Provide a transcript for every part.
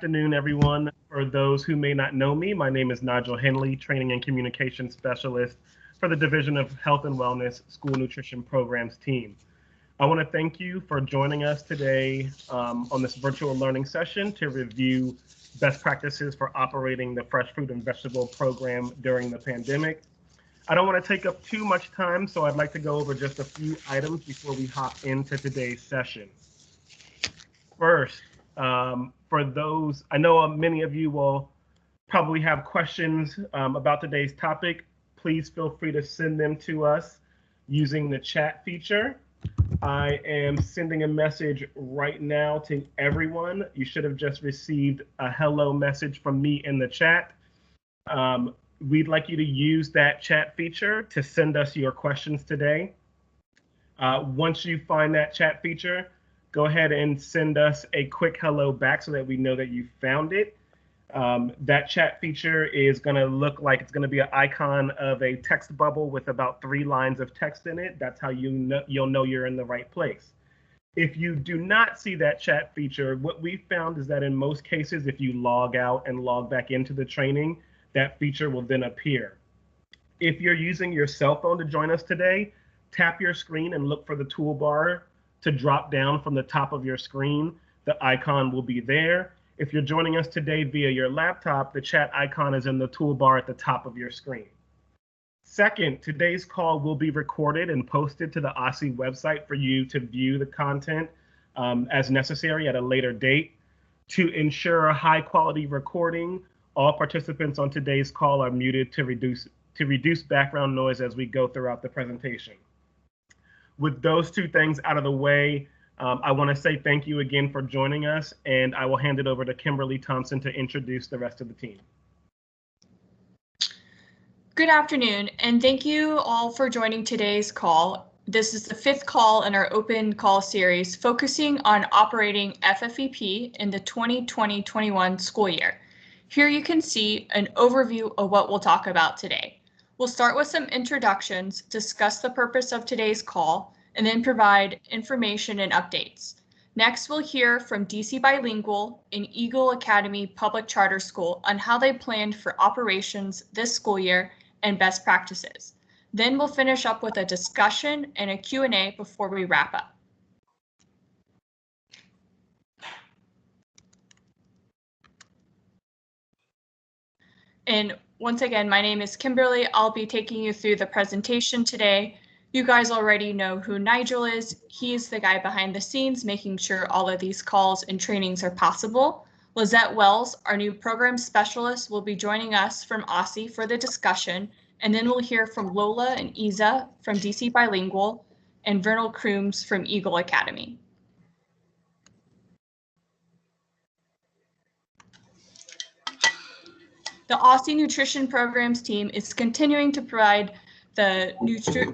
afternoon, everyone. For those who may not know me, my name is Nigel Henley, Training and Communication Specialist for the Division of Health and Wellness School Nutrition Programs team. I want to thank you for joining us today on this virtual learning session to review best practices for operating the fresh fruit and vegetable program during the pandemic. I don't want to take up too much time, so I'd like to go over just a few items before we hop into today's session. First, for those, I know many of you will probably have questions about today's topic. Please feel free to send them to us using the chat feature. I am sending a message right now to everyone. You should have just received a hello message from me in the chat. We'd like you to use that chat feature to send us your questions today. Once you find that chat feature, go ahead and send us a quick hello back so that we know that you found it. That chat feature is going to look like it's going to be an icon of a text bubble with about 3 lines of text in it. That's how you'll know you're in the right place. If you do not see that chat feature, what we found is that in most cases, if you log out and log back into the training, that feature will then appear. If you're using your cell phone to join us today, tap your screen and look for the toolbar to drop down from the top of your screen. The icon will be there. If you're joining us today via your laptop, the chat icon is in the toolbar at the top of your screen. Second, today's call will be recorded and posted to the OSSI website for you to view the content as necessary at a later date. To ensure a high quality recording, all participants on today's call are muted to reduce background noise as we go throughout the presentation. With those 2 things out of the way, I want to say thank you again for joining us, and I will hand it over to Kimberly Thompson to introduce the rest of the team. Good afternoon, and thank you all for joining today's call. This is the 5th call in our open call series focusing on operating FFVP in the 2020-21 school year. Here you can see an overview of what we'll talk about today. We'll start with some introductions, discuss the purpose of today's call, and then provide information and updates. Next, we'll hear from DC Bilingual and Eagle Academy Public Charter School on how they planned for operations this school year and best practices. Then we'll finish up with a discussion and a Q&A before we wrap up. And once again, my name is Kimberly. I'll be taking you through the presentation today. You guys already know who Nigel is. He's the guy behind the scenes, making sure all of these calls and trainings are possible. Lizette Wells, our new program specialist, will be joining us from OSSI for the discussion. And then we'll hear from Lola and Isa from DC Bilingual and Vernal Crooms from Eagle Academy. The OSSI Nutrition Programs team is continuing to provide updated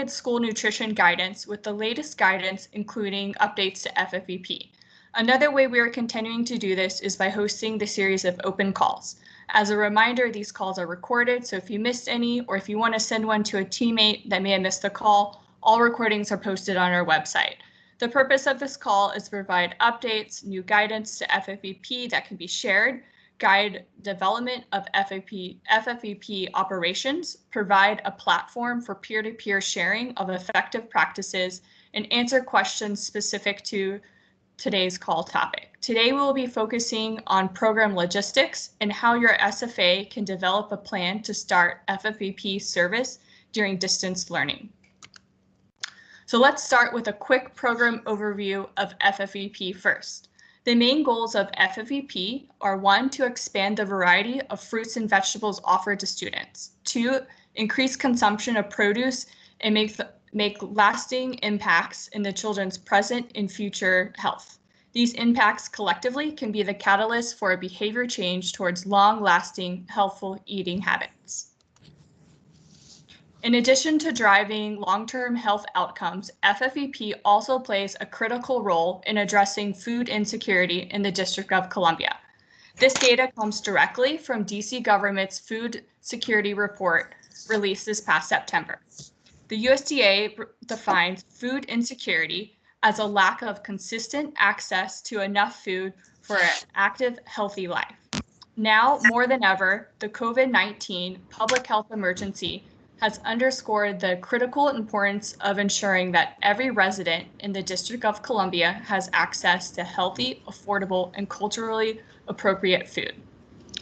school nutrition guidance with the latest guidance, including updates to FFVP. Another way we are continuing to do this is by hosting the series of open calls. As a reminder, these calls are recorded, so if you missed any or if you want to send one to a teammate that may have missed the call, all recordings are posted on our website. The purpose of this call is to provide updates, new guidance to FFVP that can be shared, guide development of FFVP operations, provide a platform for peer-to-peer sharing of effective practices, and answer questions specific to today's call topic. Today we will be focusing on program logistics and how your SFA can develop a plan to start FFVP service during distance learning. So let's start with a quick program overview of FFVP first. The main goals of FFVP are 1, to expand the variety of fruits and vegetables offered to students. 2, increase consumption of produce and make lasting impacts in the children's present and future health. These impacts collectively can be the catalyst for a behavior change towards long-lasting, healthful eating habits. In addition to driving long-term health outcomes, FFVP also plays a critical role in addressing food insecurity in the District of Columbia. This data comes directly from DC government's food security report released this past September. The USDA defines food insecurity as a lack of consistent access to enough food for an active, healthy life. Now, more than ever, the COVID-19 public health emergency has underscored the critical importance of ensuring that every resident in the District of Columbia has access to healthy, affordable, and culturally appropriate food.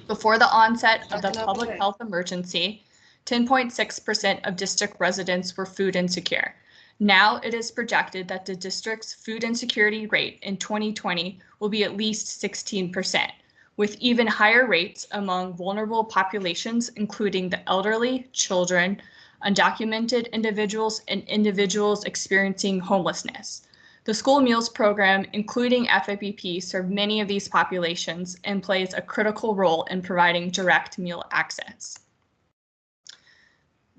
Before the onset of the public health emergency, 10.6% of district residents were food insecure. Now it is projected that the district's food insecurity rate in 2020 will be at least 16%, with even higher rates among vulnerable populations, including the elderly, children, undocumented individuals, and individuals experiencing homelessness. The school meals program, including FFVP, serve many of these populations and plays a critical role in providing direct meal access.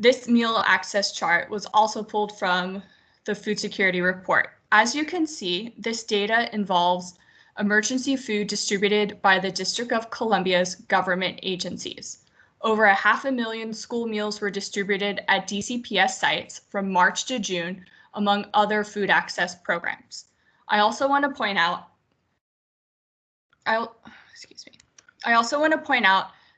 This meal access chart was also pulled from the Food Security Report. As you can see, this data involves emergency food distributed by the District of Columbia's government agencies. Over 500,000 school meals were distributed at DCPS sites from March to June, among other food access programs. I also want to point out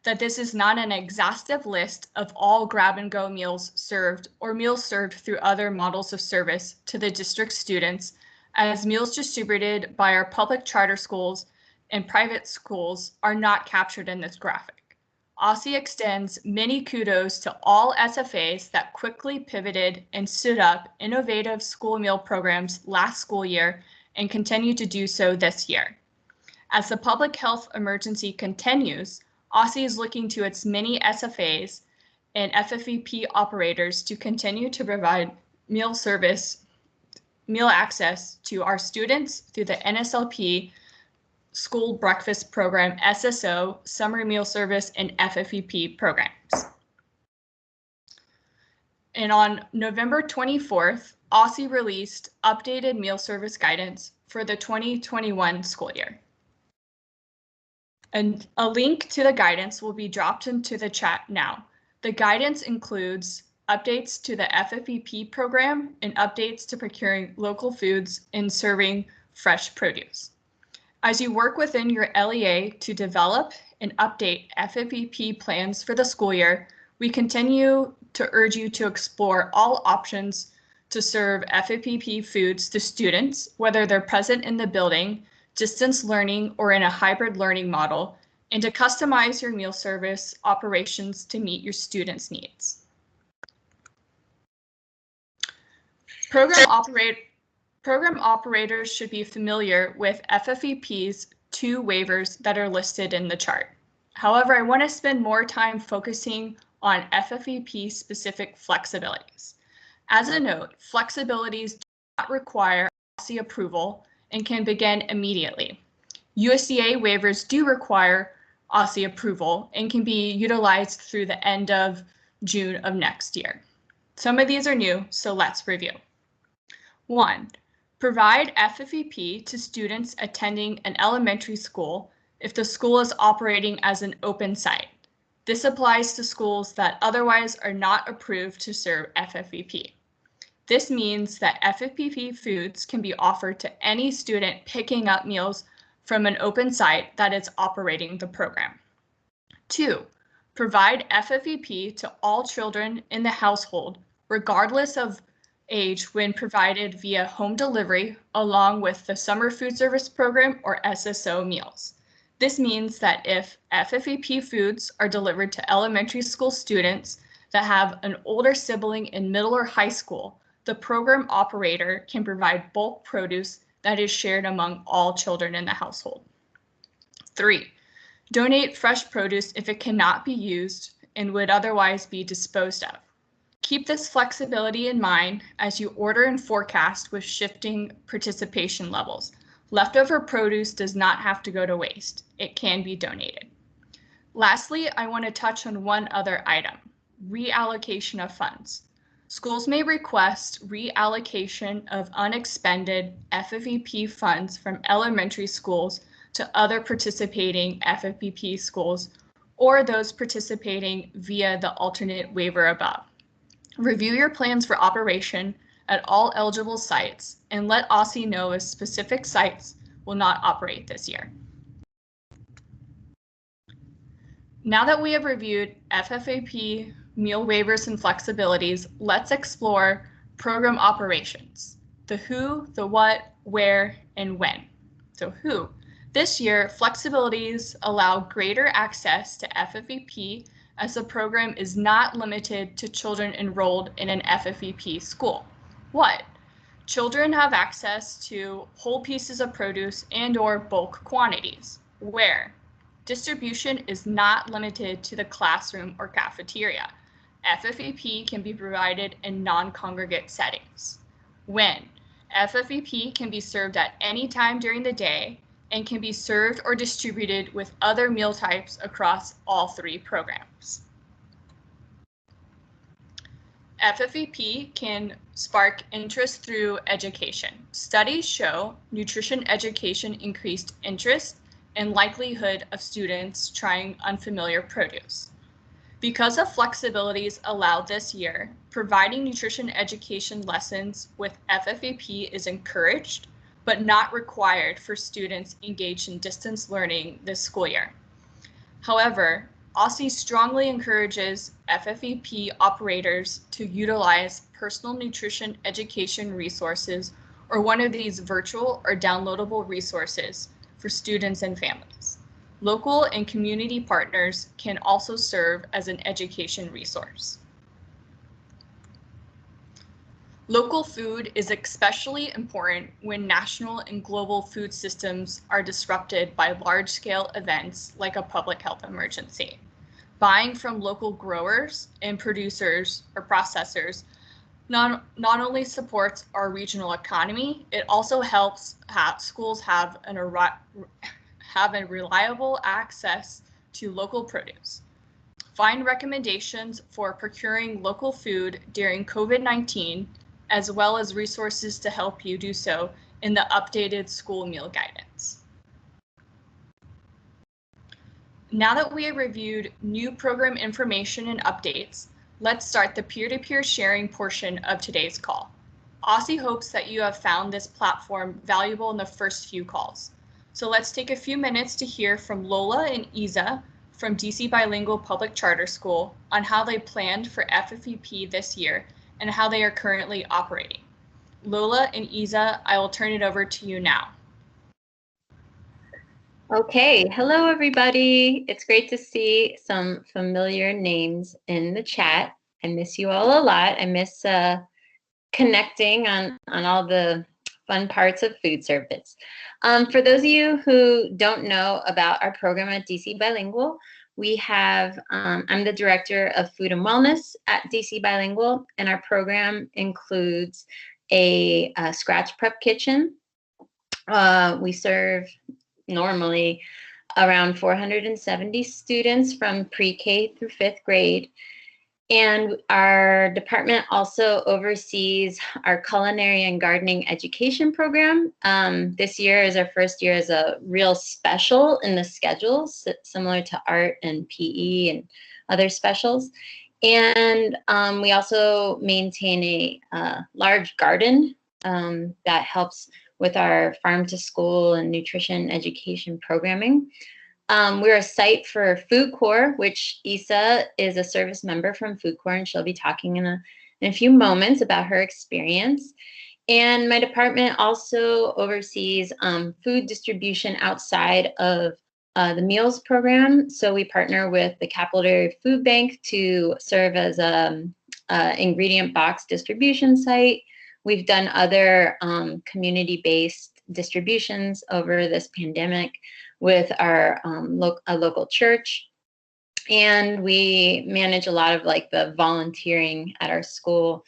that this is not an exhaustive list of all grab-and-go meals served or meals served through other models of service to the district students, as meals distributed by our public charter schools and private schools are not captured in this graphic. OSSI extends many kudos to all SFAs that quickly pivoted and stood up innovative school meal programs last school year and continue to do so this year. As the public health emergency continues, OSSI is looking to its many SFAs and FFVP operators to continue to provide meal access to our students through the NSLP School Breakfast Program, SSO, Summer Meal Service, and FFVP programs. And on November 24th, OSSI released updated meal service guidance for the 2021 school year. And a link to the guidance will be dropped into the chat now. The guidance includes updates to the FFVP program and updates to procuring local foods and serving fresh produce. As you work within your LEA to develop and update FFVP plans for the school year, we continue to urge you to explore all options to serve FFVP foods to students, whether they're present in the building, distance learning, or in a hybrid learning model, and to customize your meal service operations to meet your students' needs. Program operators should be familiar with FFVP's 2 waivers that are listed in the chart. However, I want to spend more time focusing on FFVP specific flexibilities. As a note, flexibilities do not require OSSI approval and can begin immediately. USDA waivers do require OSSI approval and can be utilized through the end of June of next year. Some of these are new, so let's review. 1. Provide FFVP to students attending an elementary school if the school is operating as an open site. This applies to schools that otherwise are not approved to serve FFVP. This means that FFVP foods can be offered to any student picking up meals from an open site that is operating the program. 2. Provide FFVP to all children in the household, regardless of age, when provided via home delivery, along with the Summer Food Service Program or SSO meals. This means that if FFVP foods are delivered to elementary school students that have an older sibling in middle or high school, the program operator can provide bulk produce that is shared among all children in the household. 3. Donate fresh produce if it cannot be used and would otherwise be disposed of. Keep this flexibility in mind as you order and forecast with shifting participation levels. Leftover produce does not have to go to waste. It can be donated. Lastly, I want to touch on one other item: reallocation of funds. Schools may request reallocation of unexpended FFVP funds from elementary schools to other participating FFVP schools or those participating via the alternate waiver above. Review your plans for operation at all eligible sites and let OSSI know if specific sites will not operate this year. Now that we have reviewed FFVP meal waivers and flexibilities, let's explore program operations, the who, the what, where, and when. So who? This year, flexibilities allow greater access to FFVP as the program is not limited to children enrolled in an FFVP school. What? Children have access to whole pieces of produce and/or bulk quantities. Where? Distribution is not limited to the classroom or cafeteria. FFVP can be provided in non-congregate settings. When? FFVP can be served at any time during the day and can be served or distributed with other meal types across all three programs. FFVP can spark interest through education. Studies show nutrition education increased interest and likelihood of students trying unfamiliar produce. Because of flexibilities allowed this year, providing nutrition education lessons with FFVP is encouraged, but not required for students engaged in distance learning this school year. However, OSSI strongly encourages FFVP operators to utilize personal nutrition education resources or one of these virtual or downloadable resources for students and families. Local and community partners can also serve as an education resource. Local food is especially important when national and global food systems are disrupted by large-scale events like a public health emergency. Buying from local growers and producers or processors not only supports our regional economy, it also helps schools have a reliable access to local produce. Find recommendations for procuring local food during COVID-19, as well as resources to help you do so in the updated school meal guidance. Now that we have reviewed new program information and updates, let's start the peer-to-peer sharing portion of today's call. OSSI hopes that you have found this platform valuable in the first few calls. So let's take a few minutes to hear from Lola and Isa from DC Bilingual Public Charter School on how they planned for FFVP this year and how they are currently operating. Lola and Isa, I will turn it over to you now. Okay, hello everybody. It's great to see some familiar names in the chat. I miss you all a lot. I miss connecting on all the fun parts of food service. For those of you who don't know about our program at DC Bilingual, we have, I'm the director of food and wellness at DC Bilingual, and our program includes a scratch prep kitchen. We serve normally around 470 students from pre-K through 5th grade. And our department also oversees our culinary and gardening education program. This year is our first year as a real special in the schedules, similar to art and PE and other specials. And we also maintain a large garden that helps with our farm to school and nutrition education programming. We're a site for Food Corps, which Isa is a service member from Food Corps, and she'll be talking in a few moments about her experience. And my department also oversees food distribution outside of the meals program. So we partner with the Capital Area Food Bank to serve as an ingredient box distribution site. We've done other community-based distributions over this pandemic with our a local church, and we manage a lot of like the volunteering at our school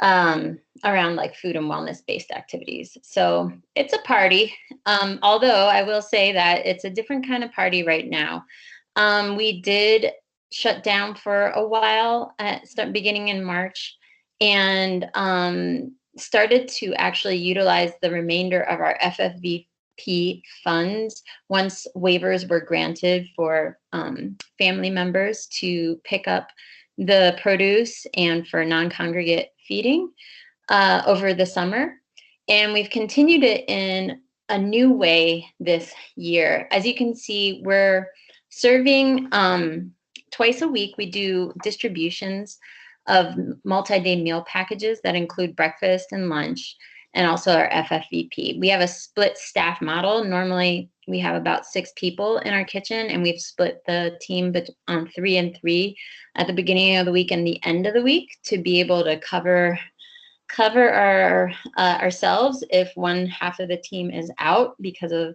around like food and wellness based activities. So it's a party, although I will say that it's a different kind of party right now. We did shut down for a while beginning in March, and started to actually utilize the remainder of our FFVP funds once waivers were granted for family members to pick up the produce and for non-congregate feeding. over the summer. And we've continued it in a new way this year. As you can see, we're serving twice a week. We do distributions of multi-day meal packages that include breakfast and lunch, and also our FFVP. We have a split staff model. Normally, we have about 6 people in our kitchen, and we've split the team on 3 and 3 at the beginning of the week and the end of the week to be able to cover ourselves if one half of the team is out because of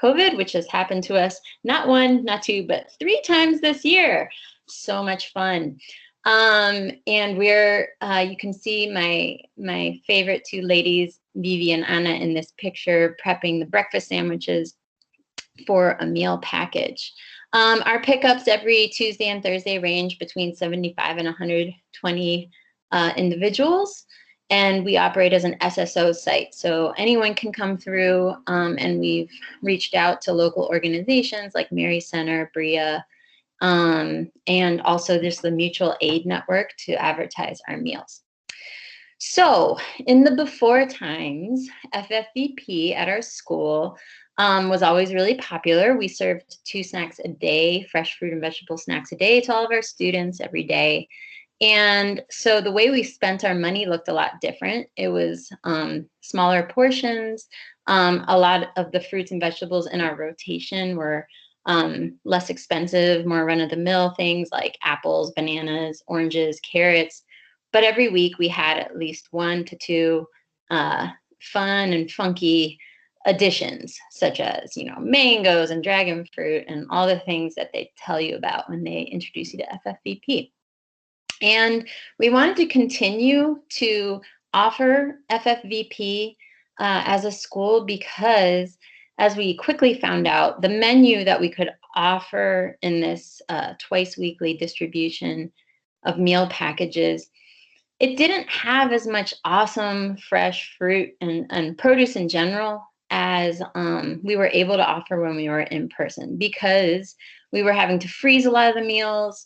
COVID, which has happened to us not 1, not 2, but 3 times this year. So much fun. And we're you can see my favorite 2 ladies, Vivi and Anna, in this picture prepping the breakfast sandwiches for a meal package. Our pickups every Tuesday and Thursday range between 75 and 120 individuals. And we operate as an SSO site. So anyone can come through, and we've reached out to local organizations like Mary Center, BRIA, and also there's the Mutual Aid Network to advertise our meals. So in the before times, FFVP at our school was always really popular. We served 2 snacks a day, fresh fruit and vegetable snacks a day to all of our students every day. And so the way we spent our money looked a lot different. It was smaller portions. A lot of the fruits and vegetables in our rotation were less expensive, more run-of-the-mill things like apples, bananas, oranges, carrots. But every week we had at least 1 to 2 fun and funky additions, such as, mangoes and dragon fruit and all the things that they tell you about when they introduce you to FFVP. And we wanted to continue to offer FFVP as a school because, as we quickly found out, the menu that we could offer in this twice weekly distribution of meal packages, it didn't have as much awesome fresh fruit and produce in general as we were able to offer when we were in person, because we were having to freeze a lot of the meals,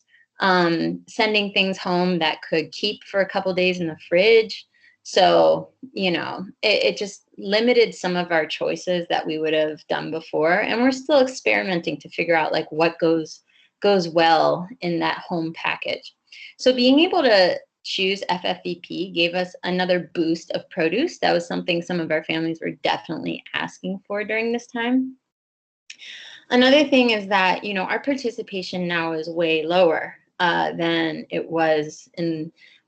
sending things home that could keep for a couple days in the fridge. So, it just limited some of our choices that we would have done before. And we're still experimenting to figure out like what goes well in that home package. So being able to choose FFVP gave us another boost of produce. That was something some of our families were definitely asking for during this time. Another thing is that, our participation now is way lower than it was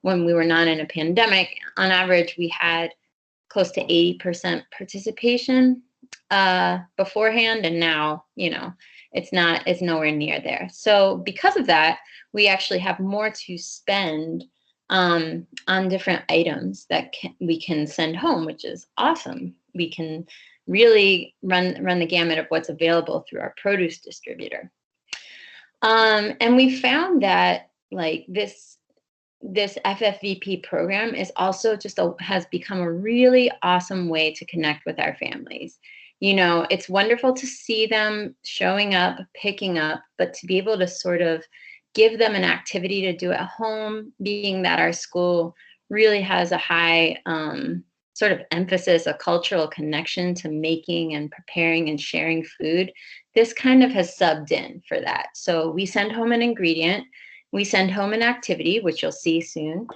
when we were not in a pandemic. On average, we had close to 80% participation beforehand, and now, it's nowhere near there. So because of that, we actually have more to spend on different items that we can send home, which is awesome. We can really run the gamut of what's available through our produce distributor. And we found that like this FFVP program is also has become a really awesome way to connect with our families. It's wonderful to see them showing up, picking up, but to be able to sort of give them an activity to do at home, being that our school really has a high sort of emphasis, a cultural connection to making and preparing and sharing food. This kind of has subbed in for that. So we send home an ingredient, we send home an activity, which you'll see soon.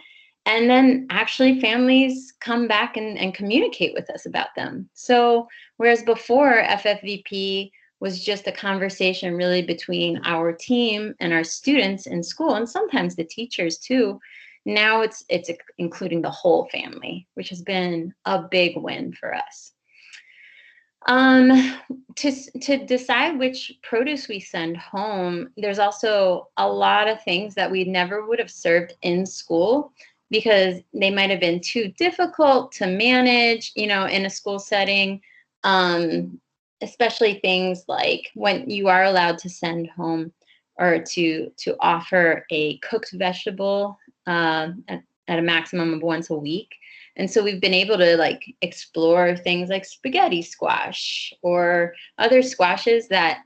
And then actually families come back and communicate with us about them. So whereas before FFVP was just a conversation really between our team and our students in school, and sometimes the teachers too, now it's including the whole family, which has been a big win for us. To decide which produce we send home, there's also a lot of things that we never would have served in school because they might have been too difficult to manage, in a school setting, especially things like when you are allowed to send home or to offer a cooked vegetable at a maximum of once a week. And so we've been able to explore things like spaghetti squash or other squashes that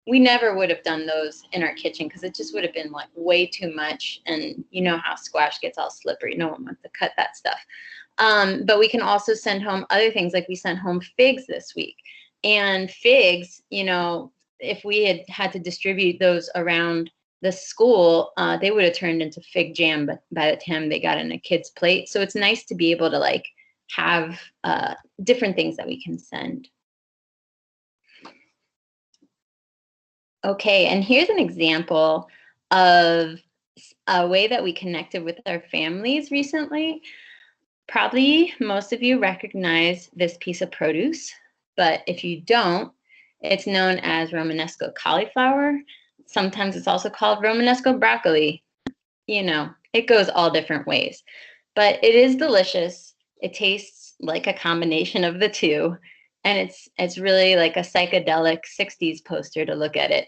we never would have done those in our kitchen because it just would have been way too much. And you know how squash gets all slippery. No one wants to cut that stuff. But we can also send home other things, like we sent home figs this week. And figs, you know, if we had to distribute those around the school, they would have turned into fig jam by the time they got in a kid's plate. So it's nice to be able to like have different things that we can send. Okay, and here's an example of a way that we connected with our families recently. Probably most of you recognize this piece of produce, but if you don't, it's known as Romanesco cauliflower. Sometimes it's also called Romanesco broccoli. You know, it goes all different ways, but it is delicious. It tastes like a combination of the two, and it's really like a psychedelic 60s poster to look at it.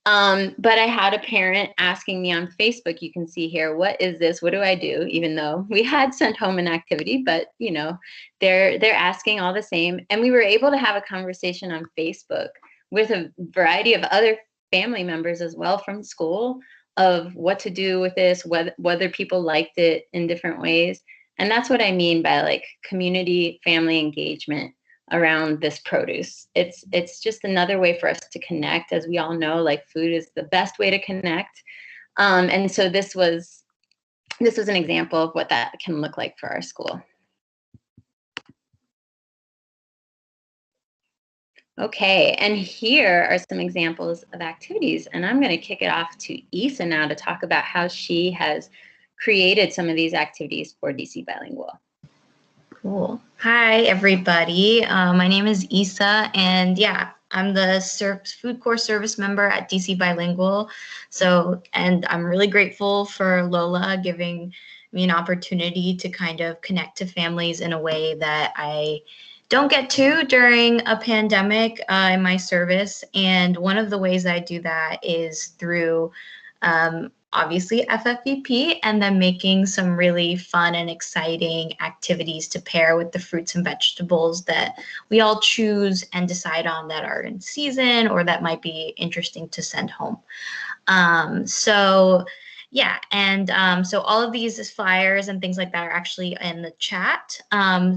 But I had a parent asking me on Facebook, you can see here, what is this? What do I do? Even though we had sent home an activity, but you know, they're asking all the same. And we were able to have a conversation on Facebook with a variety of other family members as well from school of what to do with this, whether people liked it in different ways. And that's what I mean by like community family engagement around this produce. It's just another way for us to connect. As we all know, like food is the best way to connect. And so this was an example of what that can look like for our school. Okay, and here are some examples of activities, and I'm going to kick it off to Isa now to talk about how she has created some of these activities for DC Bilingual. Cool. Hi, everybody. My name is Isa, and yeah, I'm the food course service member at DC Bilingual. And I'm really grateful for Lola giving me an opportunity to kind of connect to families in a way that I don't get to during a pandemic in my service. And one of the ways I do that is through obviously FFVP, and then making some really fun and exciting activities to pair with the fruits and vegetables that we all choose and decide on that are in season or that might be interesting to send home. So all of these flyers and things like that are actually in the chat.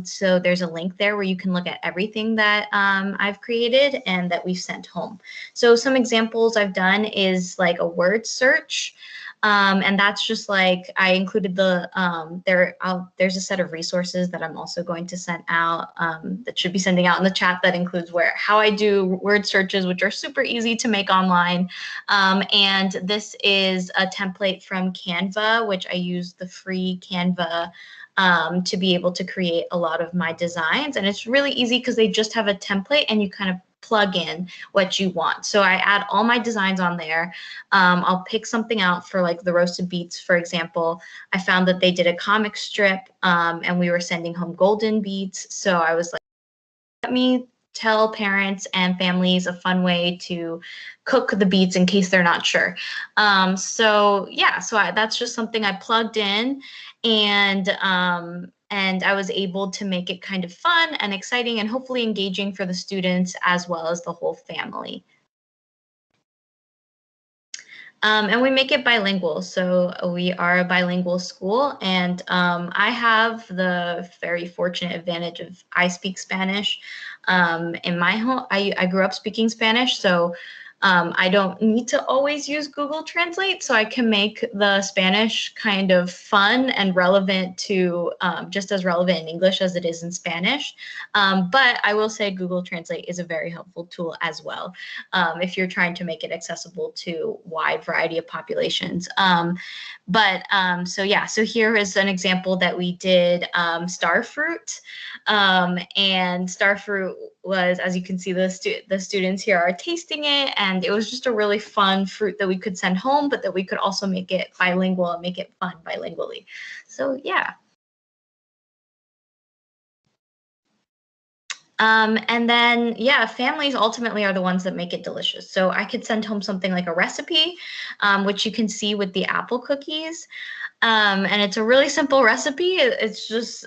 So there's a link there where you can look at everything that I've created and that we've sent home. So some examples I've done is like a word search. And that's just like I included there's a set of resources that I'm also going to send out that should be sending out in the chat that includes how I do word searches, which are super easy to make online. And this is a template from Canva, which I use the free Canva to be able to create a lot of my designs. And it's really easy because they just have a template and you kind of plug in what you want. So I add all my designs on there. I'll pick something out for like the roasted beets, for example. I found that they did a comic strip and we were sending home golden beets. So I was like, let me tell parents and families a fun way to cook the beets in case they're not sure. So that's just something I plugged in, and I was able to make it kind of fun and exciting and hopefully engaging for the students as well as the whole family. And we make it bilingual. So we are a bilingual school, and I have the very fortunate advantage of I speak Spanish. In my home, I grew up speaking Spanish, so I don't need to always use Google Translate, so I can make the Spanish kind of fun and relevant to just as relevant in English as it is in Spanish. But I will say Google Translate is a very helpful tool as well if you're trying to make it accessible to a wide variety of populations. So here is an example that we did star fruit. And star fruit was, as you can see, the students here are tasting it, and it was just a really fun fruit that we could send home, but that we could also make it bilingual and make it fun bilingually. So yeah. And then, families ultimately are the ones that make it delicious. So I could send home something like a recipe, which you can see with the apple cookies. And it's a really simple recipe. It's just,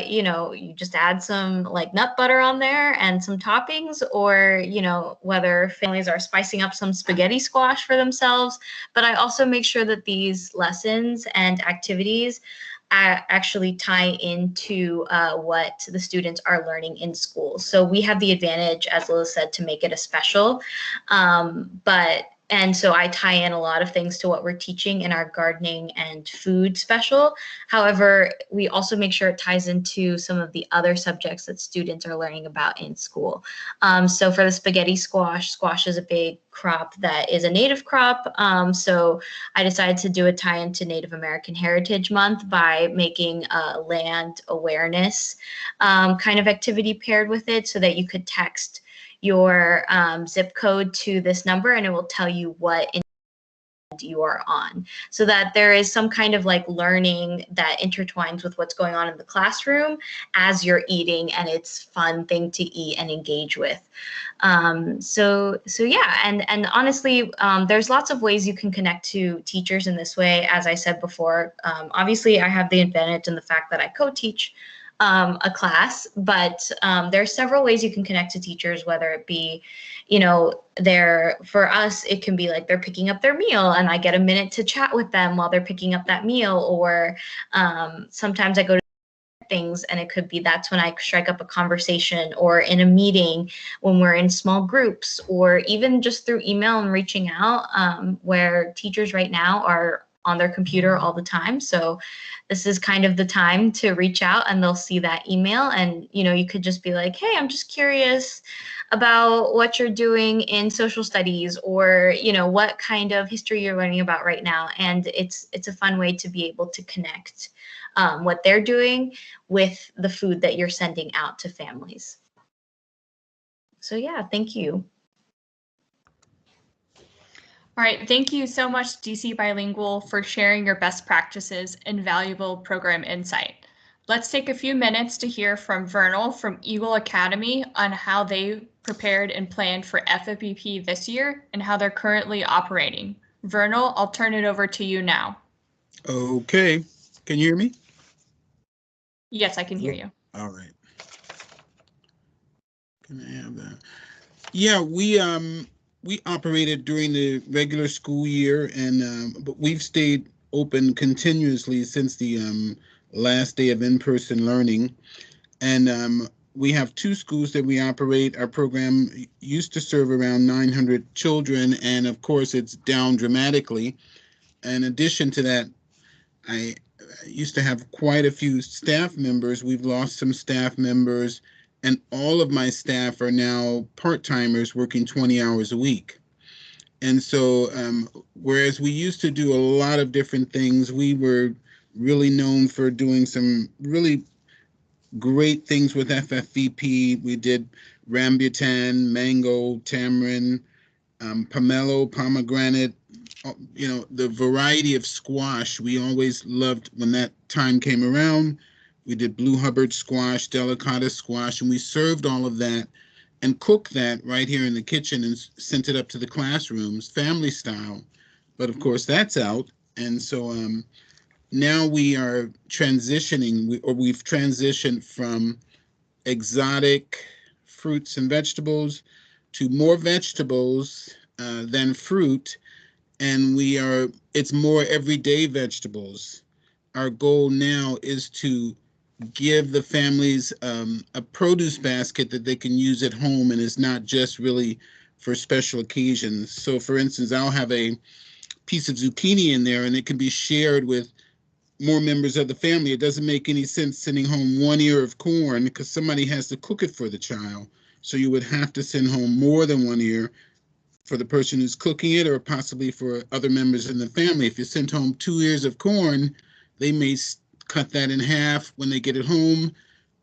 you just add some like nut butter on there and some toppings, or, whether families are spicing up some spaghetti squash for themselves. But I also make sure that these lessons and activities actually tie into what the students are learning in school. So we have the advantage, as Lila said, to make it a special, and so I tie in a lot of things to what we're teaching in our gardening and food special. However, we also make sure it ties into some of the other subjects that students are learning about in school. So for the spaghetti squash, squash is a big crop that is a native crop. So I decided to do a tie into Native American Heritage Month by making a land awareness kind of activity paired with it, so that you could text your zip code to this number and it will tell you what you are on, so that there is some kind of like learning that intertwines with what's going on in the classroom as you're eating, and it's fun thing to eat and engage with. So yeah, and honestly, there's lots of ways you can connect to teachers in this way. As I said before, obviously I have the advantage in the fact that I co-teach a class, but there are several ways you can connect to teachers, whether it be, for us, it can be like they're picking up their meal and I get a minute to chat with them while they're picking up that meal, or sometimes I go to things and it could be that's when I strike up a conversation, or in a meeting when we're in small groups, or even just through email and reaching out, where teachers right now are on their computer all the time. So this is kind of the time to reach out, and they'll see that email, and you could just be like, hey, I'm just curious about what you're doing in social studies, or what kind of history you're learning about right now. And it's a fun way to be able to connect what they're doing with the food that you're sending out to families. So yeah, thank you. All right, thank you so much, DC Bilingual, for sharing your best practices and valuable program insight. Let's take a few minutes to hear from Vernal from Eagle Academy on how they prepared and planned for FFVP this year and how they're currently operating. Vernal, I'll turn it over to you now. Okay, can you hear me? Yes, I can hear you. All right. Can I have that? Yeah, we operated during the regular school year, and but we've stayed open continuously since the last day of in-person learning. And we have two schools that we operate. Our program used to serve around 900 children, and of course it's down dramatically. In addition to that, I used to have quite a few staff members. We've lost some staff members, and all of my staff are now part-timers working 20 hours a week. And so whereas we used to do a lot of different things, we were really known for doing some really great things with FFVP. We did rambutan, mango, tamarind, pomelo, pomegranate, the variety of squash. We always loved when that time came around. We did blue Hubbard squash, delicata squash, and we served all of that and cooked that right here in the kitchen and sent it up to the classrooms, family style. But of course, that's out. And so now we are transitioning, we've transitioned from exotic fruits and vegetables to more vegetables than fruit. And it's more everyday vegetables. Our goal now is to give the families a produce basket that they can use at home, and it's not just really for special occasions. So for instance, I'll have a piece of zucchini in there and it can be shared with more members of the family. It doesn't make any sense sending home one ear of corn because somebody has to cook it for the child. So you would have to send home more than one ear for the person who's cooking it, or possibly for other members in the family. If you send home 2 ears of corn, they may cut that in half when they get it home.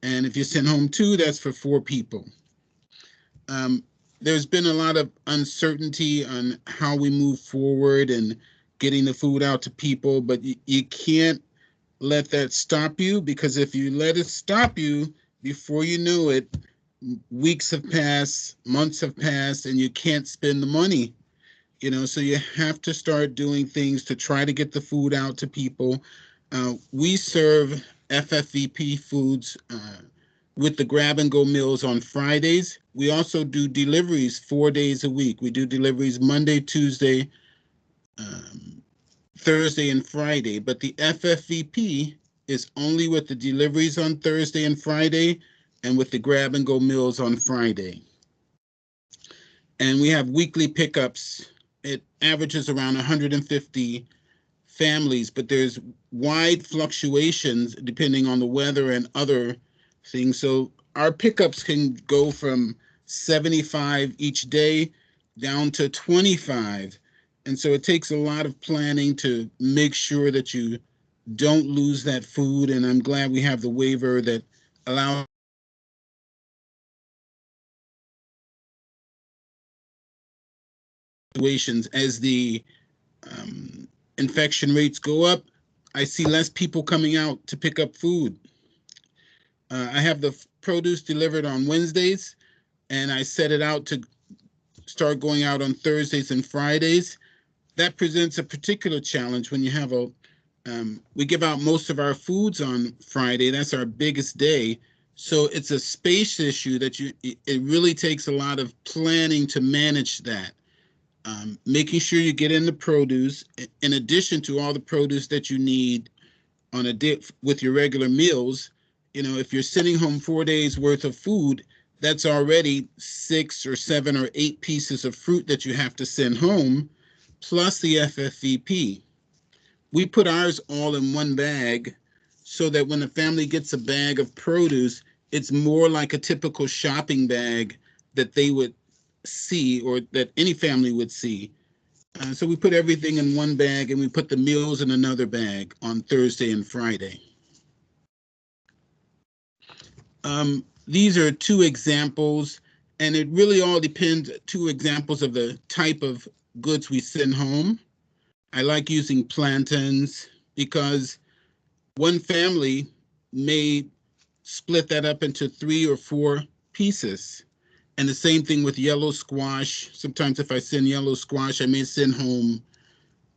And if you send home 2, that's for 4 people. There's been a lot of uncertainty on how we move forward and getting the food out to people, but you can't let that stop you, because if you let it stop you, before you know it, weeks have passed, months have passed, and you can't spend the money. So you have to start doing things to try to get the food out to people. We serve FFVP foods with the grab-and-go meals on Fridays. We also do deliveries 4 days a week. We do deliveries Monday, Tuesday, Thursday, and Friday. But the FFVP is only with the deliveries on Thursday and Friday and with the grab and go meals on Friday. And we have weekly pickups. It averages around 150 families, but there's wide fluctuations depending on the weather and other things. So our pickups can go from 75 each day down to 25. And so it takes a lot of planning to make sure that you don't lose that food. And I'm glad we have the waiver that allows situations as the infection rates go up. I see less people coming out to pick up food. I have the produce delivered on Wednesdays, and I set it out to start going out on Thursdays and Fridays. That presents a particular challenge when you have we give out most of our foods on Friday. That's our biggest day. So it's a space issue that it really takes a lot of planning to manage that. Making sure you get in the produce, in addition to all the produce that you need on a day with your regular meals. You know, if you're sending home 4 days worth of food, that's already 6 or 7 or 8 pieces of fruit that you have to send home, plus the FFVP. We put ours all in one bag so that when the family gets a bag of produce, it's more like a typical shopping bag that they would see or that any family would see. So we put everything in one bag and we put the meals in another bag on Thursday and Friday. These are 2 examples, and it really all depends, 2 examples of the type of goods we send home. I like using plantains because one family may split that up into 3 or 4 pieces. And the same thing with yellow squash. Sometimes if I send yellow squash, I may send home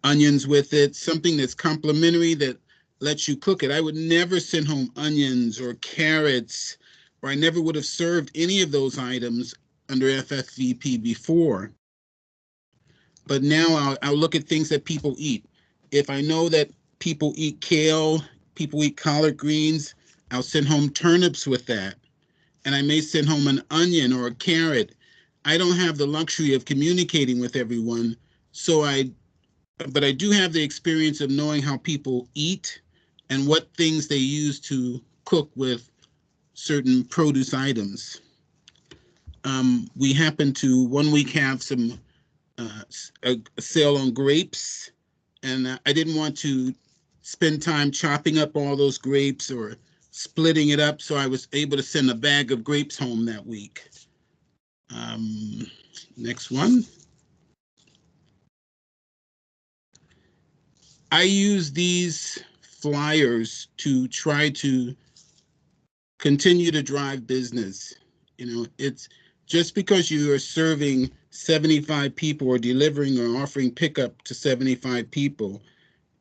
onions with it, something that's complementary that lets you cook it. I would never send home onions or carrots, or I never would have served any of those items under FFVP before. But now I'll look at things that people eat. If I know that people eat kale, people eat collard greens, I'll send home turnips with that. And I may send home an onion or a carrot. I don't have the luxury of communicating with everyone, but I do have the experience of knowing how people eat and what things they use to cook with certain produce items. We happen to 1 week have a sale on grapes, and I didn't want to spend time chopping up all those grapes or splitting it up, so I was able to send a bag of grapes home that week. Next one. I use these flyers to try to continue to drive business. You know, it's just because you are serving 75 people or delivering or offering pickup to 75 people,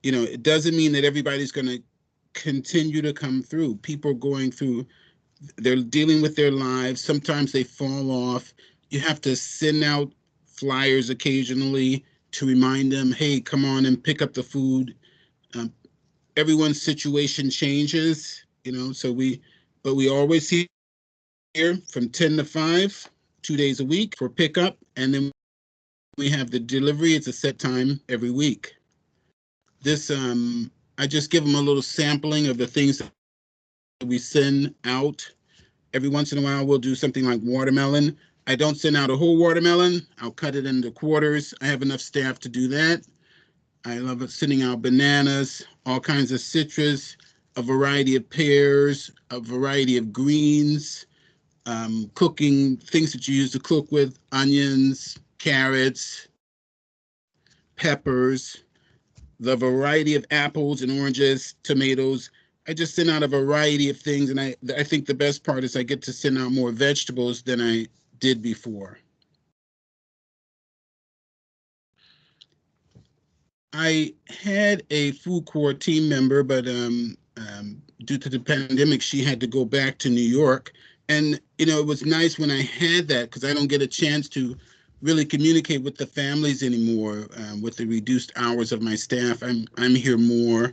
you know, it doesn't mean that everybody's going to continue to come through. People are going through, they're dealing with their lives. Sometimes they fall off. You have to send out flyers occasionally to remind them, hey, come on and pick up the food. Everyone's situation changes, you know, but we always see here from 10 to 5, 2 days a week for pickup. And then we have the delivery. It's a set time every week. This, I just give them a little sampling of the things that we send out. Every once in a while, we'll do something like watermelon. I don't send out a whole watermelon. I'll cut it into quarters. I have enough staff to do that. I love sending out bananas, all kinds of citrus, a variety of pears, a variety of greens, cooking things that you use to cook with, onions, carrots, peppers, the variety of apples and oranges, tomatoes. I just send out a variety of things, and I think the best part is I get to send out more vegetables than I did before. I had a food court team member, but due to the pandemic, she had to go back to New York. And, you know, it was nice when I had that because I don't get a chance to really communicate with the families anymore with the reduced hours of my staff. I'm here more.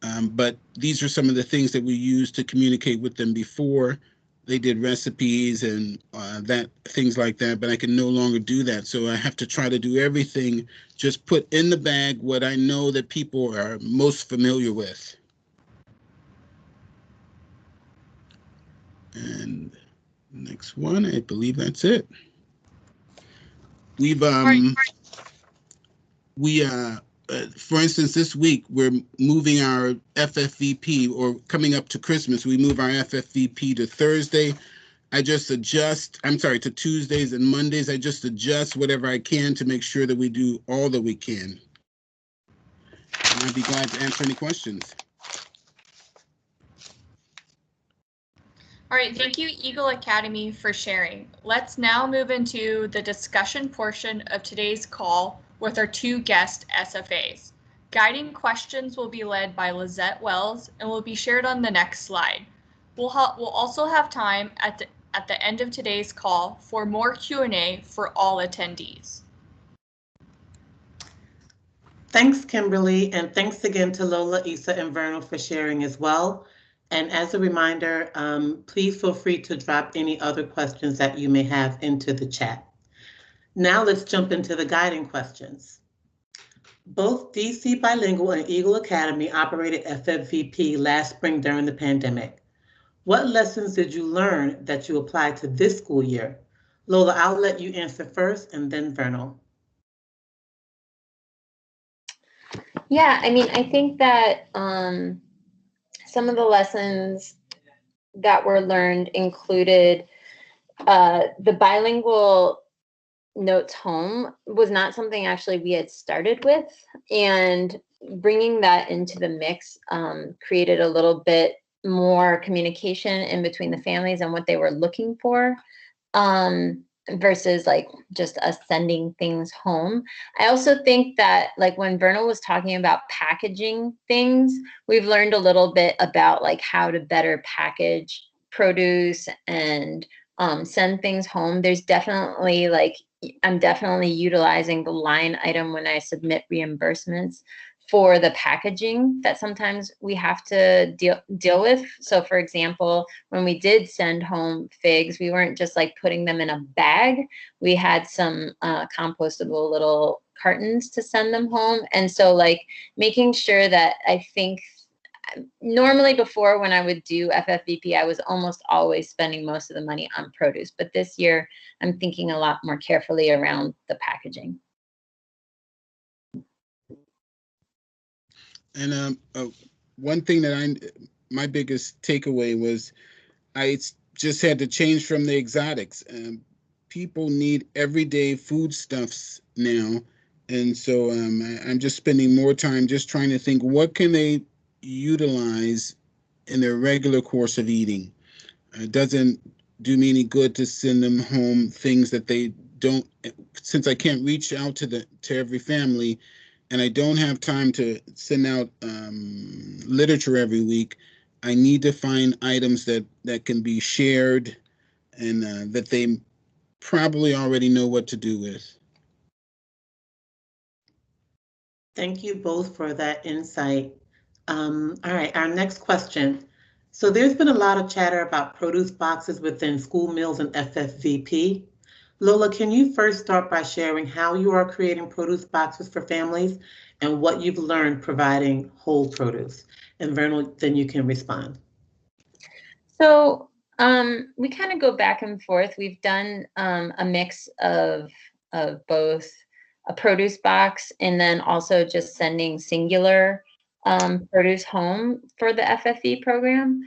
But these are some of the things that we used to communicate with them before. They did recipes and things like that, but I can no longer do that. So I have to try to do everything, just put in the bag what I know that people are most familiar with. And next one, I believe that's it. We've for instance, this week we're moving our FFVP, or coming up to Christmas, we move our FFVP to Thursday. I just adjust, to Tuesdays and Mondays. I just adjust whatever I can to make sure that we do all that we can. And I'd be glad to answer any questions. All right, thank you, Eagle Academy, for sharing. Let's now move into the discussion portion of today's call with our two guest SFAs. Guiding questions will be led by Lizette Wells and will be shared on the next slide. We'll also have time at the end of today's call for more Q&A for all attendees. Thanks, Kimberly, and thanks again to Lola, Issa, and Vernal for sharing as well. And as a reminder, please feel free to drop any other questions that you may have into the chat. Now let's jump into the guiding questions. Both DC Bilingual and Eagle Academy operated FFVP last spring during the pandemic. What lessons did you learn that you applied to this school year? Lola, I'll let you answer first and then Vernal. Yeah, I mean, I think that some of the lessons that were learned included the bilingual notes home was not something actually we had started with, and bringing that into the mix created a little bit more communication in between the families and what they were looking for, versus like just us sending things home. I also think that, like, when Vernal was talking about packaging things, we've learned a little bit about like how to better package produce and send things home. There's definitely I'm definitely utilizing the line item when I submit reimbursements for the packaging that sometimes we have to deal with. So for example, when we did send home figs, we weren't just like putting them in a bag. We had some compostable little cartons to send them home. And so like making sure that, I think normally before when I would do FFVP, I was almost always spending most of the money on produce. But this year, I'm thinking a lot more carefully around the packaging. And one thing that my biggest takeaway was I just had to change from the exotics. People need everyday foodstuffs now. And so I'm just spending more time just trying to think, what can they utilize in their regular course of eating? It doesn't do me any good to send them home things that they don't, since I can't reach out to every family, and I don't have time to send out literature every week. I need to find items that can be shared and that they probably already know what to do with. Thank you both for that insight. All right, our next question. So there's been a lot of chatter about produce boxes within school meals and FFVP. Lola, can you first start by sharing how you are creating produce boxes for families and what you've learned providing whole produce? And Vernal, then you can respond. So we kind of go back and forth. We've done a mix of both a produce box and then also just sending singular produce home for the FFV program.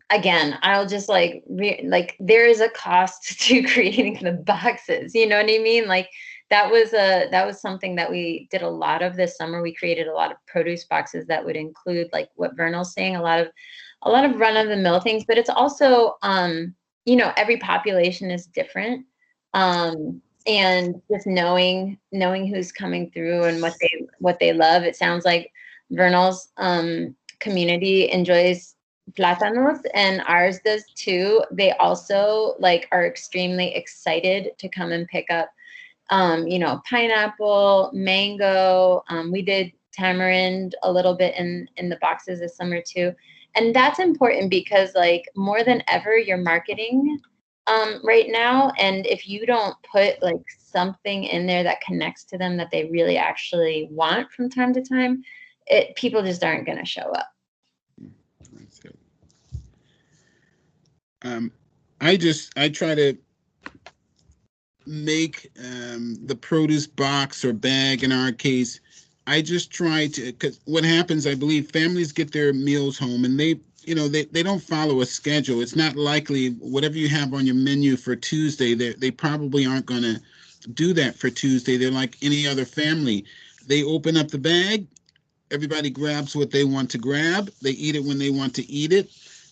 Again, I'll just there is a cost to creating the boxes, you know what I mean? Like that was something that we did a lot of this summer. We created a lot of produce boxes that would include, like what Vernal's saying, a lot of run of the mill things, but it's also, every population is different. And just knowing who's coming through and what they love. It sounds like Vernal's community enjoys plátanos, and ours does too. They also are extremely excited to come and pick up pineapple, mango. We did tamarind a little bit in the boxes this summer too. And that's important because like more than ever you're marketing right now. And if you don't put like something in there that connects to them that they really actually want from time to time, people just aren't going to show up. That's it. I try to make the produce box or bag in our case. I just try to, because what happens, I believe families get their meals home and they don't follow a schedule. It's not likely whatever you have on your menu for Tuesday, they probably aren't going to do that for Tuesday. They're like any other family. They open up the bag, everybody grabs what they want to grab, they eat it when they want to eat it.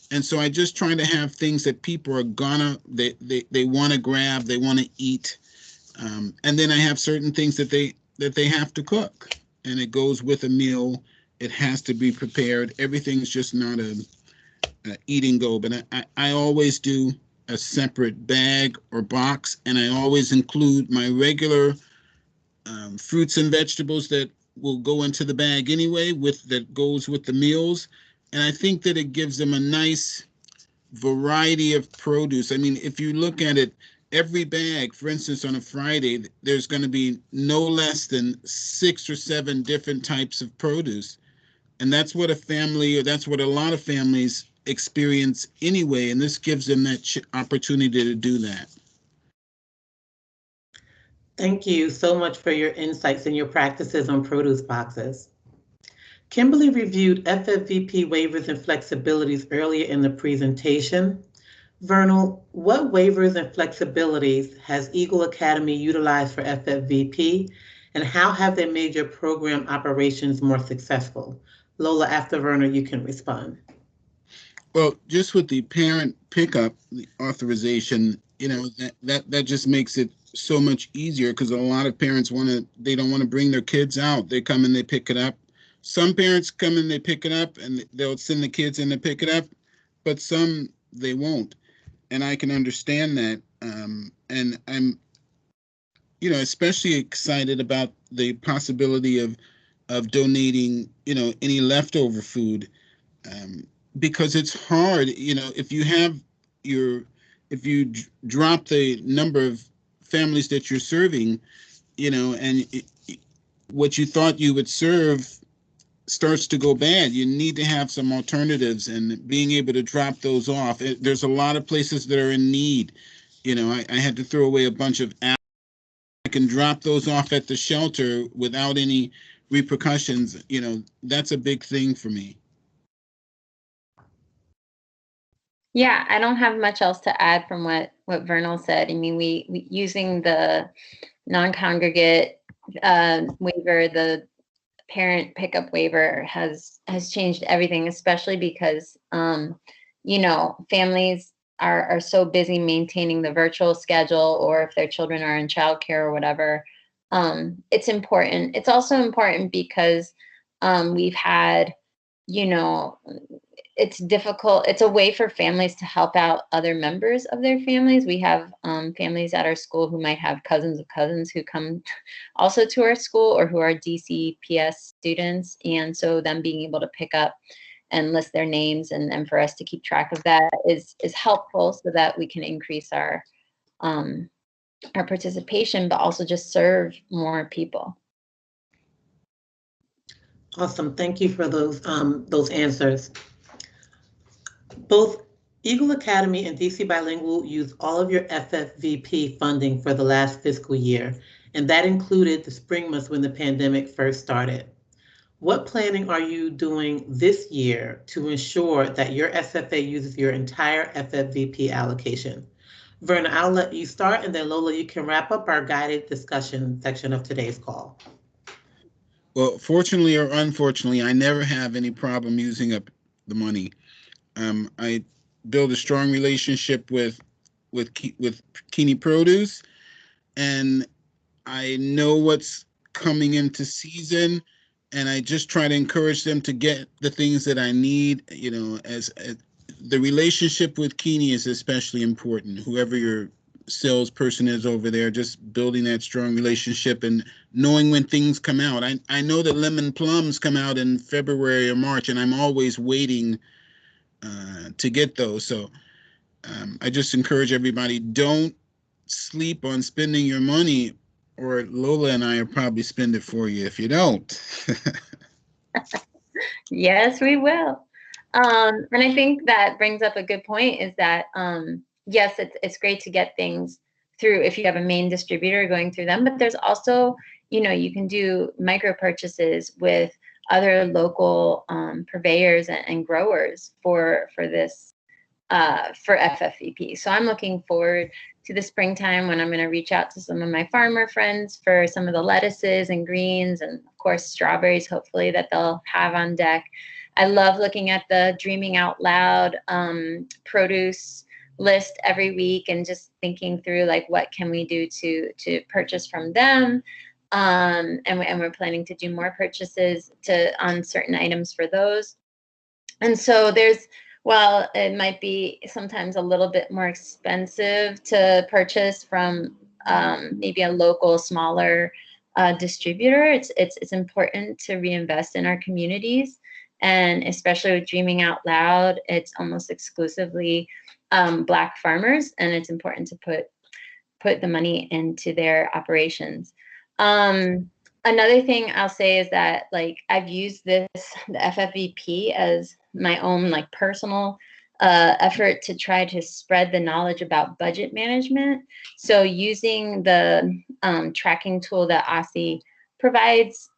And so I just try to have things that people are they want to grab, they want to eat. And then I have certain things that they have to cook, and it goes with a meal. It has to be prepared. Everything's just not a eat and go, but I always do a separate bag or box, and I always include my regular fruits and vegetables that will go into the bag anyway, that goes with the meals. And I think that it gives them a nice variety of produce. I mean, if you look at it, every bag, for instance, on a Friday, there's going to be no less than 6 or 7 different types of produce. And that's what that's what a lot of families experience anyway. And this gives them that opportunity to do that. Thank you so much for your insights and your practices on produce boxes. Kimberly reviewed FFVP waivers and flexibilities earlier in the presentation. Vernal, what waivers and flexibilities has Eagle Academy utilized for FFVP, and how have they made your program operations more successful? Lola, after Vernal, you can respond. Well, just with the parent pickup, the authorization, that just makes it so much easier, because a lot of parents they don't want to bring their kids out. They come and they pick it up. Some parents come and they pick it up and they'll send the kids in to pick it up, but some they won't. And I can understand that. And I'm, especially excited about the possibility of donating, any leftover food, because it's hard, if you drop the number of families that you're serving, and what you thought you would serve starts to go bad. You need to have some alternatives, and being able to drop those off. There's a lot of places that are in need. I had to throw away a bunch of apples. I can drop those off at the shelter without any repercussions. That's a big thing for me. Yeah, I don't have much else to add from what Vernal said. I mean, we using the non-congregate waiver, the parent pickup waiver has changed everything, especially because families are so busy maintaining the virtual schedule, or if their children are in childcare or whatever. It's important. It's also important because we've had, it's difficult. It's a way for families to help out other members of their families. We have families at our school who might have cousins of cousins who come also to our school, or who are DCPS students. And so them being able to pick up and list their names and for us to keep track of that is helpful, so that we can increase our participation, but also just serve more people. Awesome. Thank you for those answers. Both Eagle Academy and DC Bilingual used all of your FFVP funding for the last fiscal year, and that included the spring months when the pandemic first started. What planning are you doing this year to ensure that your SFA uses your entire FFVP allocation? Verna, I'll let you start, and then Lola, you can wrap up our guided discussion section of today's call. Well, fortunately or unfortunately, I never have any problem using up the money. I build a strong relationship with Keeney Produce, and I know what's coming into season, and I just try to encourage them to get the things that I need. As the relationship with Keeney is especially important. Whoever you're salesperson is over there, just building that strong relationship and knowing when things come out. I know that lemon plums come out in February or March, and I'm always waiting to get those. So I just encourage everybody, don't sleep on spending your money, or Lola and I will probably spend it for you if you don't. Yes, we will. And I think that brings up a good point, is that, yes, it's great to get things through if you have a main distributor going through them, but there's also, you can do micro purchases with other local purveyors and growers for this, for FFVP. So I'm looking forward to the springtime when I'm going to reach out to some of my farmer friends for some of the lettuces and greens, and of course strawberries, hopefully, that they'll have on deck. I love looking at the Dreaming Out Loud produce list every week and just thinking through, like, what can we do to purchase from them. And we're planning to do more purchases on certain items for those. And so while it might be sometimes a little bit more expensive to purchase from maybe a local, smaller distributor, it's important to reinvest in our communities. And especially with Dreaming Out Loud, it's almost exclusively Black farmers, and it's important to put the money into their operations. Another thing I'll say is that, like, I've used the FFVP as my own, like, personal effort to try to spread the knowledge about budget management. So using the tracking tool that OSSI provides,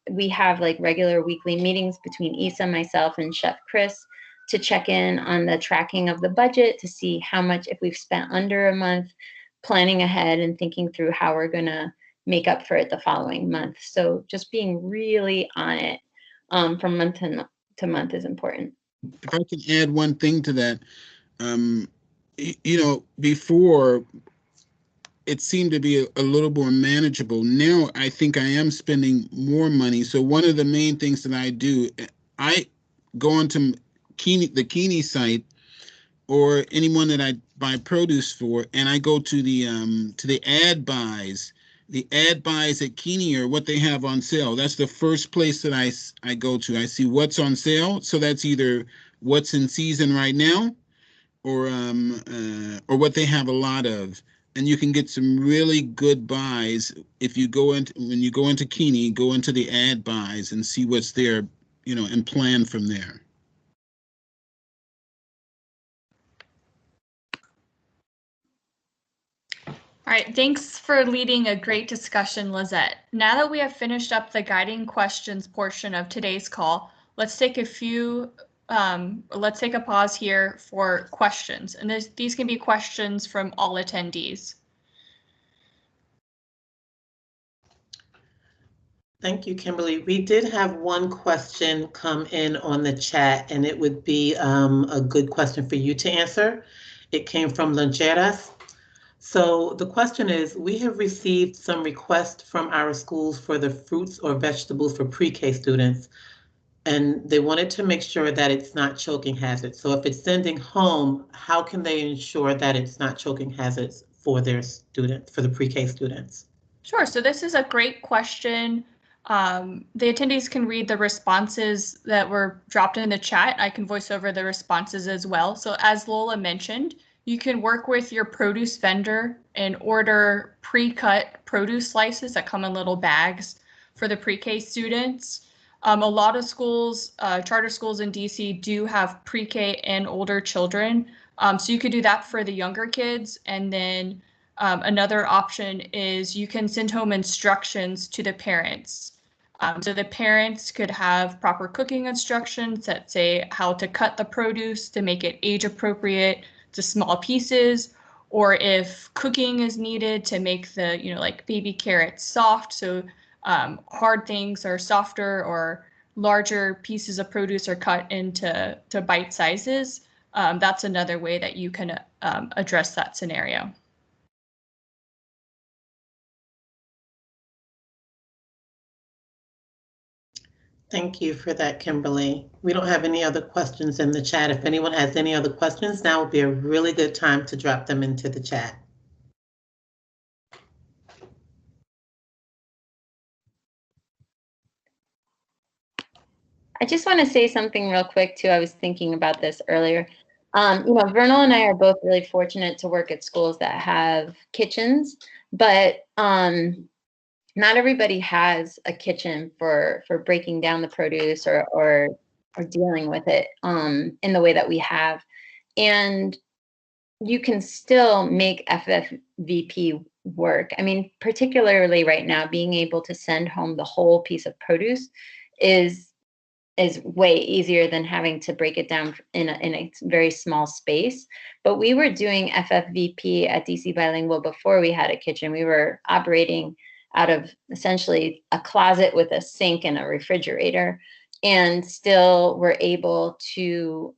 we have like regular weekly meetings between Issa, myself, and Chef Chris to check in on the tracking of the budget, to see how much, if we've spent under a month, planning ahead and thinking through how we're going to make up for it the following month. So just being really on it from month to month is important. If I can add one thing to that, before it seemed to be a little more manageable. Now I think I am spending more money. So one of the main things that I do, I go onto the Keeney site, or anyone that I buy produce for, and I go to the ad buys. The ad buys at Keeney are what they have on sale. That's the first place that I go to. I see what's on sale. So that's either what's in season right now, or what they have a lot of. And you can get some really good buys if you when you go into Keeney, go into the ad buys and see what's there, and plan from there. All right, thanks for leading a great discussion, Lizette. Now that we have finished up the guiding questions portion of today's call, let's take a pause here for questions. And these can be questions from all attendees. Thank you, Kimberly. We did have one question come in on the chat, and it would be a good question for you to answer. It came from Langeras. So the question is, we have received some requests from our schools for the fruits or vegetables for pre-K students, and they wanted to make sure that it's not choking hazards. So if it's sending home, how can they ensure that it's not choking hazards for their students, for the pre-K students? Sure, so this is a great question. The attendees can read the responses that were dropped in the chat. I can voice over the responses as well. So as Lola mentioned, you can work with your produce vendor and order pre-cut produce slices that come in little bags for the pre-K students. A lot of schools, charter schools in DC, do have pre-K and older children. So you could do that for the younger kids. And then another option is you can send home instructions to the parents. So the parents could have proper cooking instructions that say how to cut the produce to make it age appropriate to small pieces, or if cooking is needed to make the, like baby carrots soft, so hard things are softer, or larger pieces of produce are cut into bite sizes. That's another way that you can address that scenario. Thank you for that, Kimberly. We don't have any other questions in the chat. If anyone has any other questions, now would be a really good time to drop them into the chat. I just want to say something real quick too. I was thinking about this earlier. Vernal and I are both really fortunate to work at schools that have kitchens, but not everybody has a kitchen for breaking down the produce or dealing with it in the way that we have. And you can still make FFVP work. I mean, particularly right now, being able to send home the whole piece of produce is way easier than having to break it down in a very small space. But we were doing FFVP at DC Bilingual before we had a kitchen. We were operating out of essentially a closet with a sink and a refrigerator, and still were able to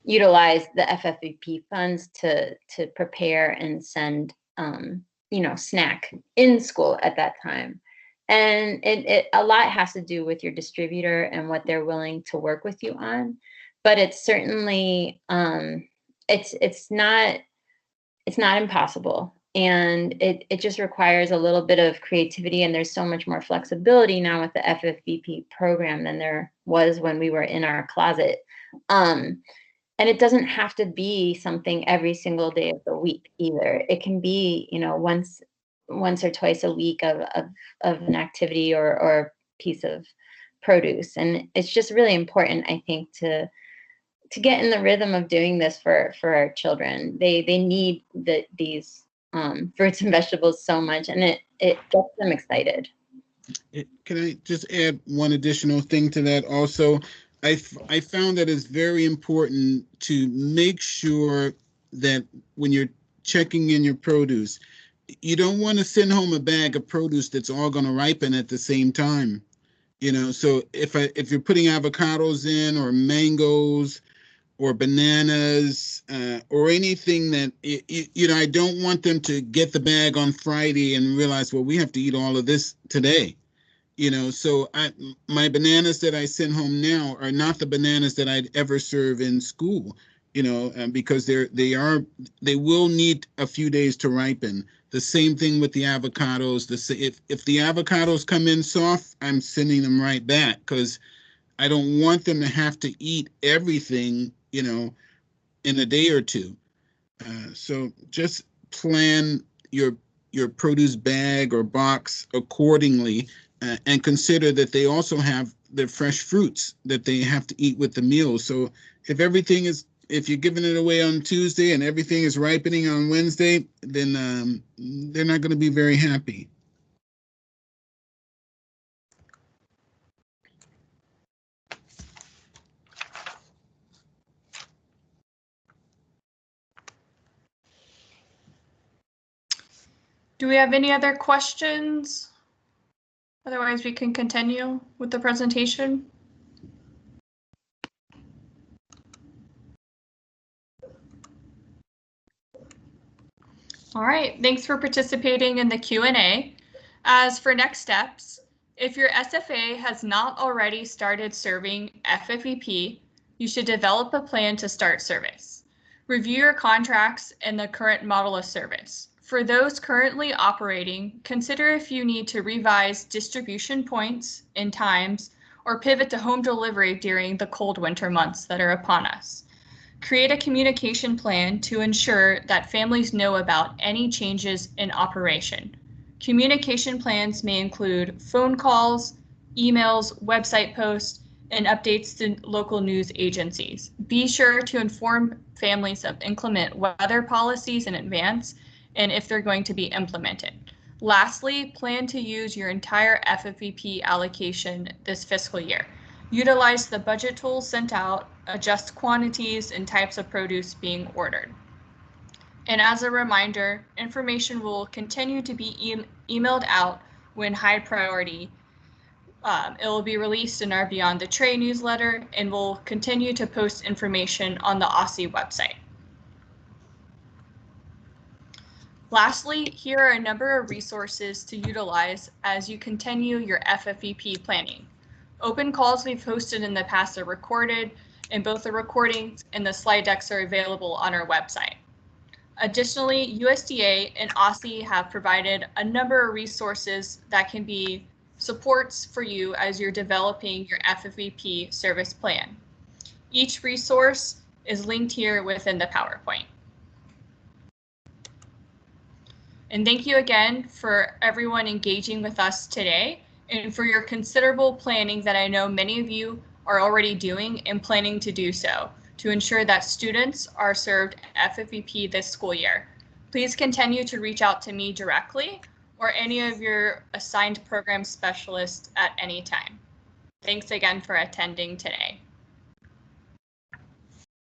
utilize the FFVP funds to prepare and send snack in school at that time. And it a lot has to do with your distributor and what they're willing to work with you on. But it's certainly it's not impossible. And it just requires a little bit of creativity, and there's so much more flexibility now with the FFVP program than there was when we were in our closet. And it doesn't have to be something every single day of the week either. It can be, once or twice a week of an activity or piece of produce. And it's just really important, I think, to get in the rhythm of doing this for our children. They need these fruits and vegetables so much, and it gets them excited. Can I just add one additional thing to that also? I found that it's very important to make sure that when you're checking in your produce, you don't want to send home a bag of produce that's all going to ripen at the same time. So if you're putting avocados in, or mangoes, or bananas, or anything that, I don't want them to get the bag on Friday and realize, well, we have to eat all of this today. So my bananas that I send home now are not the bananas that I'd ever serve in school, because they will need a few days to ripen. The same thing with the avocados. If the avocados come in soft, I'm sending them right back, because I don't want them to have to eat everything, in a day or two. So just plan your produce bag or box accordingly, and consider that they also have the fresh fruits that they have to eat with the meals. So if you're giving it away on Tuesday and everything is ripening on Wednesday, then they're not going to be very happy. Do we have any other questions? Otherwise, we can continue with the presentation. All right, thanks for participating in the Q&A. As for next steps, if your SFA has not already started serving FFVP, you should develop a plan to start service. Review your contracts and the current model of service. For those currently operating, consider if you need to revise distribution points and times, or pivot to home delivery during the cold winter months that are upon us. Create a communication plan to ensure that families know about any changes in operation. Communication plans may include phone calls, emails, website posts, and updates to local news agencies. Be sure to inform families of inclement weather policies in advance and if they're going to be implemented. Lastly, plan to use your entire FFVP allocation this fiscal year. Utilize the budget tools sent out, adjust quantities and types of produce being ordered. And as a reminder, information will continue to be emailed out when high priority. It will be released in our Beyond the Tray newsletter, and we'll continue to post information on the OSSI website. Lastly, here are a number of resources to utilize as you continue your FFVP planning. Open calls we've hosted in the past are recorded, and both the recordings and the slide decks are available on our website. Additionally, USDA and OSSI have provided a number of resources that can be supports for you as you're developing your FFVP service plan. Each resource is linked here within the PowerPoint. And thank you again for everyone engaging with us today and for your considerable planning that I know many of you are already doing and planning to do so to ensure that students are served FFVP this school year. Please continue to reach out to me directly or any of your assigned program specialists at any time. Thanks again for attending today.